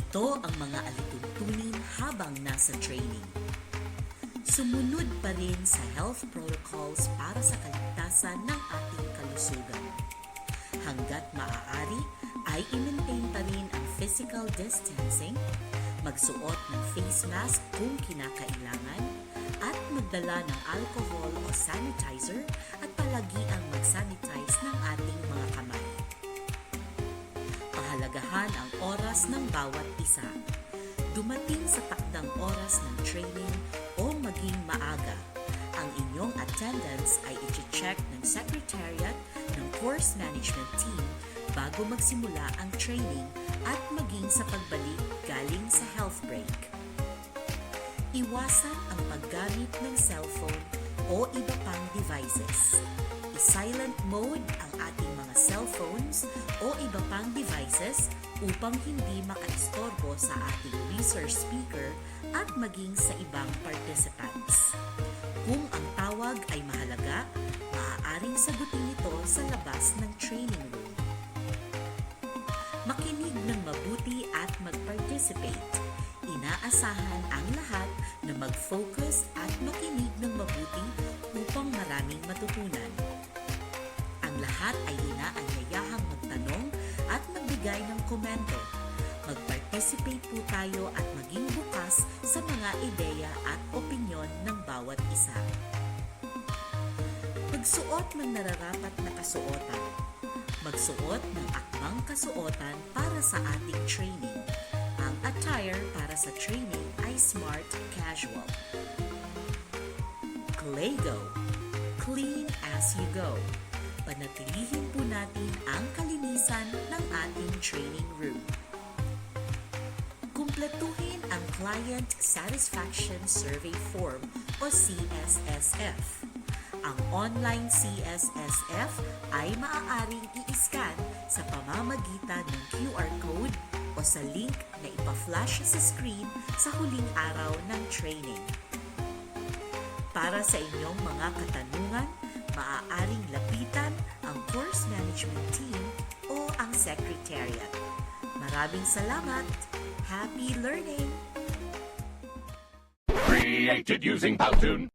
Ito ang mga alituntunin habang nasa training. Sumunod pa rin sa health protocols para sa kaligtasan ng ating kalusugan. Hanggat maaari ay i-maintain pa rin ang physical distancing, magsuot ng face mask kung kinakailangan, at magdala ng alcohol o sanitizer at palagi ang mag-sanitize ng ating mga kamay. Pahalagahan ang oras ng bawat isa. Dumating sa takdang oras ng training o maging maaga, ang inyong attendance ay i-check ng Secretariat ng Course Management Team bago magsimula ang training at maging sa pagbalik galing sa health break. Iwasan ang paggamit ng cellphone o iba pang devices. I-silent mode ang ating mga cellphones o iba pang devices upang hindi makaistorbo sa ating research speaker at maging sa ibang participants. Kung ang tawag ay mahalaga, maaaring sagutin ito sa labas ng training room. Makinig ng mabuti at mag-participate. Inaasahan ang lahat na mag-focus at makinig ng mabuti upang maraming matutunan. Ang lahat ay inaanyayahang magtanong at magbigay ng komento. Mag-participate po tayo at maging bukas sa mga ideya at opinyon ng bawat isa. Magsuot ng nararapat na kasuotan. Magsuot ng akmang kasuotan para sa ating training. Ang attire para sa training ay smart casual. Clego. Clean as you go. Panatilihin po natin ang kalinisan ng ating training room. Kumpletuhin ang Client Satisfaction Survey Form o CSSF. Ang online CSSF ay maaaring i-scan sa pamamagitan ng QR code o sa link na ipa-flash sa screen sa huling araw ng training. Para sa inyong mga katanungan, maaaring lapitan ang course management team o ang secretariat. Maraming salamat! Happy learning! Created using Powtoon.